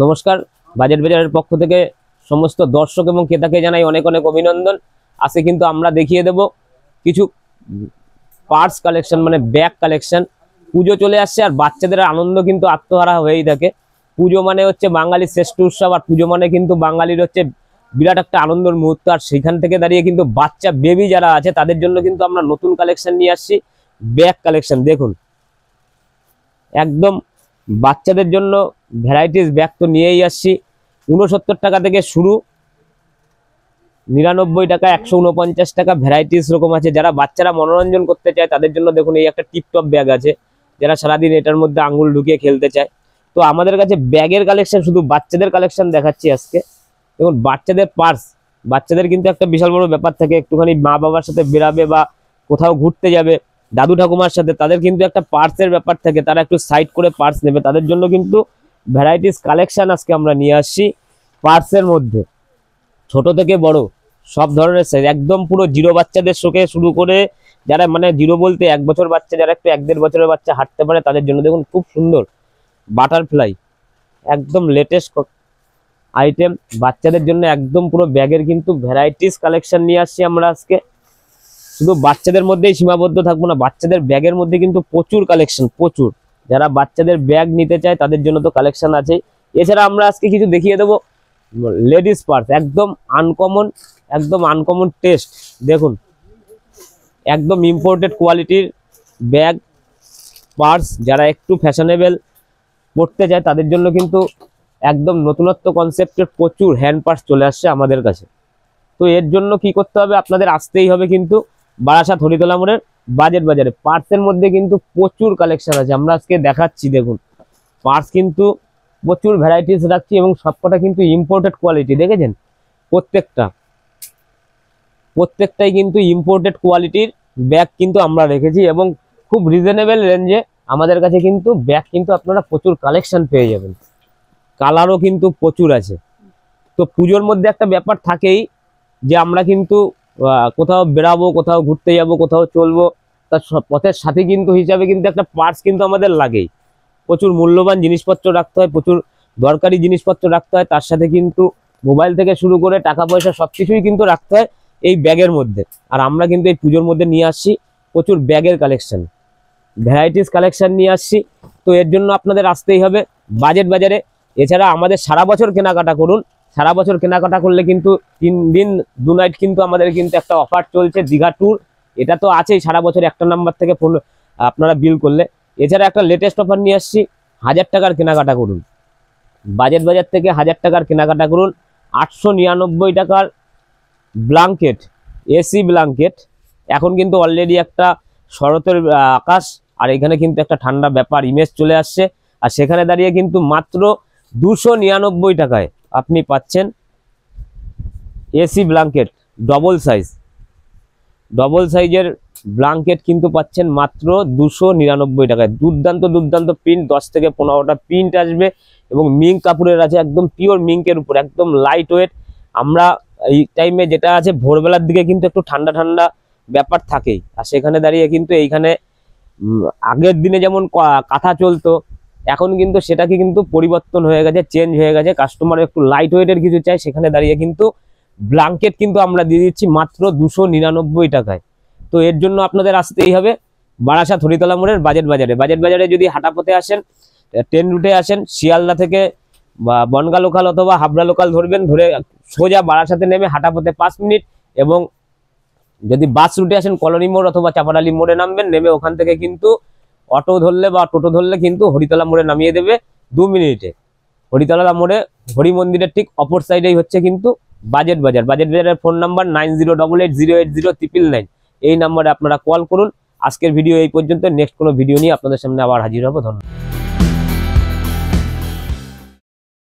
নমস্কার, বাজেট বাজারের পক্ষ থেকে সমস্ত দর্শক এবং ক্রেতাকে জানাই অনেক অনেক অভিনন্দন। আজকে কিন্তু আমরা দেখিয়ে দেব কিছু পার্স কালেকশন, মানে ব্যাগ কালেকশন। পুজো চলে আসছে আর বাচ্চাদের আনন্দ কিন্তু আত্মহারা হয়েই থাকে। পুজো মানে হচ্ছে বাঙালির শ্রেষ্ঠ উৎসব, আর পুজো মানে কিন্তু বাঙালির হচ্ছে বিরাট একটা আনন্দের মুহূর্ত। আর সেখান থেকে দাঁড়িয়ে কিন্তু বাচ্চা বেবি যারা আছে তাদের জন্য কিন্তু আমরা নতুন কালেকশন নিয়ে আসছি, ব্যাগ কালেকশন। দেখুন, একদম বাচ্চাদের জন্য ভ্যারাইটিস ব্যাগ তো নিয়েই আসছি। 69 টাকা থেকে শুরু, 99 টাকা, 149 টাকা, ভ্যারাইটিস রকম আছে। যারা বাচ্চারা মনোরঞ্জন করতে চায় তাদের জন্য দেখুন এই একটা টিপটপ ব্যাগ আছে, যারা সারাদিন এটার মধ্যে আঙুল ঢুকিয়ে খেলতে চায়। তো আমাদের কাছে ব্যাগের কালেকশন, শুধু বাচ্চাদের কালেকশন দেখাচ্ছি আজকে। দেখুন, বাচ্চাদের পার্স, বাচ্চাদের কিন্তু একটা বিশাল বড় ব্যাপার থাকে, একটুখানি মা বাবার সাথে বেরাবে বা কোথাও ঘুরতে যাবে দাদু ঠাকুমার সাথে, তাদের কিন্তু একটা পার্সের ব্যাপার থাকে, তারা একটু সাইড করে পার্স নেবে। তাদের জন্য কিন্তু ভ্যারাইটিস কালেকশন আজকে আমরা নিয়ে আসছি পার্সের মধ্যে, ছোট থেকে বড় সব ধরনের সাইজ, একদম পুরো জিরো বাচ্চাদের শোকে শুরু করে যারা মানে জিরো বলতে 1 বছর বাচ্চা, যারা একটু 1-1.5 বছরের বাচ্চা হাঁটতে পারে তাদের জন্য দেখুন খুব সুন্দর বাটারফ্লাই, একদম লেটেস্ট আইটেম বাচ্চাদের জন্য। একদম পুরো ব্যাগের কিন্তু ভ্যারাইটিস কালেকশন নিয়ে আসছি আমরা আজকে। শুধু বাচ্চাদের মধ্যেই সীমাবদ্ধ থাকবো না, বাচ্চাদের ব্যাগের মধ্যে কিন্তু প্রচুর কালেকশন, প্রচুর। যারা বাচ্চাদের ব্যাগ নিতে চায় তাদের জন্য তো কালেকশন আছে। এছাড়া আমরা আজকে কিছু দেখিয়ে দেবো লেডিস পার্স, একদম আনকমন টেস্ট। দেখুন, একদম ইম্পোর্টেড কোয়ালিটির ব্যাগ পার্স, যারা একটু ফ্যাশনেবল পড়তে চায় তাদের জন্য কিন্তু একদম নতুনত্ব কনসেপ্টের প্রচুর হ্যান্ড পার্স চলে আসছে আমাদের কাছে। তো এর জন্য কি করতে হবে, আপনাদের আসতেই হবে কিন্তু বারাসাত হরিতলা মোড়ের বাজেট বাজারে। পার্সের মধ্যে কিন্তু প্রচুর কালেকশন আছে, আমরা আজকে দেখাচ্ছি। দেখুন, পার্স কিন্তু প্রচুর ভ্যারাইটিস রাখছি এবং সবকটা কিন্তু ইম্পোর্টেড কোয়ালিটি। দেখেছেন, প্রত্যেকটাই কিন্তু ইম্পোর্টেড কোয়ালিটির ব্যাগ কিন্তু আমরা রেখেছি, এবং খুব রিজনেবল রেঞ্জে আমাদের কাছে কিন্তু ব্যাগ কিন্তু আপনারা প্রচুর কালেকশন পেয়ে যাবেন। কালারও কিন্তু প্রচুর আছে। তো পুজোর মধ্যে একটা ব্যাপার থাকেই যে আমরা কিন্তু কোথাও বেরাবো, কোথাও ঘুরতে যাব, কোথাও চলবো, তার পথের সাথী কিন্তু হিসাবে কিন্তু একটা পার্স কিন্তু আমাদের লাগেই। প্রচুর মূল্যবান জিনিসপত্র রাখতে হয়, প্রচুর দরকারি জিনিসপত্র রাখতে হয়, তার সাথে কিন্তু মোবাইল থেকে শুরু করে টাকা পয়সা সবকিছুই কিন্তু রাখতে হয় এই ব্যাগের মধ্যে। আর আমরা কিন্তু এই পুজোর মধ্যে নিয়ে আসছি প্রচুর ব্যাগের কালেকশন, ভ্যারাইটিস কালেকশন নিয়ে আসছি। তো এর জন্য আপনাদের আসতেই হবে বাজেট বাজারে। এছাড়া আমাদের সারা বছর কেনাকাটা করুন, সারা বছর কেনাকাটা করলে কিন্তু 3 দিন 2 নাইট কিন্তু আমাদের কিন্তু একটা অফার চলছে, দীঘা ট্যুর। এটা তো আছেই সারা বছর, একটা নাম্বার থেকে ফোন আপনারা বিল করলে। এছাড়া একটা লেটেস্ট অফার নিয়ে আসছি, 1000 টাকার কেনাকাটা করুন, বাজেট বাজার থেকে 1000 টাকার কেনাকাটা করুন। 899 টাকার ব্ল্যাঙ্কেট, এসি ব্ল্যাঙ্কেট। এখন কিন্তু অলরেডি একটা শরতের আকাশ, আর এখানে কিন্তু একটা ঠান্ডা ব্যাপার ইমেজ চলে আসছে, আর সেখানে দাঁড়িয়ে কিন্তু মাত্র 299 টাকায় আপনি পাচ্ছেন এসি ব্ল্যাঙ্কেট ডবল সাইজের ব্ল্যাঙ্কেট কিন্তু পাচ্ছেন মাত্র 299 টাকায়। দুর্দান্ত প্রিন্ট, 10 থেকে 15টা প্রিন্ট আসবে, এবং মিঙ্ক কাপড়ের আছে, একদম পিওর মিঙ্কের উপর, একদম লাইট ওয়েট। আমরা এই টাইমে যেটা আছে ভোরবেলার দিকে কিন্তু একটু ঠান্ডা ব্যাপার থাকেই, আর সেখানে দাঁড়িয়ে কিন্তু এইখানে আগের দিনে যেমন কাঁথা চলতো, এখন কিন্তু সেটাকে কিন্তু পরিবর্তন হয়ে গেছে, চেঞ্জ হয়ে গেছে। কাস্টমার একটু লাইট ওয়েটের কিছু চাই, সেখানে দাঁড়িয়ে কিন্তু ব্ল্যাঙ্কেট কিন্তু আমরা দিয়ে দিচ্ছি মাত্র 299 টাকায়। তো এর জন্য আপনাদের আসতেই হবে বারাসাত হরিতলা মোড়ের বাজেট বাজারে। যদি হাটাপথে আসেন, ট্রেন রুটে আসেন, শিয়ালদা থেকে বা বনগা লোকাল অথবা হাবড়া লোকাল ধরবেন, ধরে সোজা বারাসাতে নেমে হাটাপথে 5 মিনিট, এবং যদি বাস রুটে আসেন কলোনি মোড় অথবা চাপাডালি মোড়ে নামবেন, নেমে ওখান থেকে কিন্তু অটো ধরলে বা টোটো ধরলে কিন্তু হরিতলা মোড়ে নামিয়ে দেবে 2 মিনিটে। হরিতলা মোড়ে হরি মন্দিরের ঠিক অপর সাইডেই হচ্ছে কিন্তু বাজেট বাজারের ফোন নাম্বার 9088080999। এই নাম্বারে আপনারা কল করুন। আজকের ভিডিও এই পর্যন্ত, নেক্সট কোনো ভিডিও নিয়ে আপনাদের সামনে আবার হাজির হবো। ধন্যবাদ।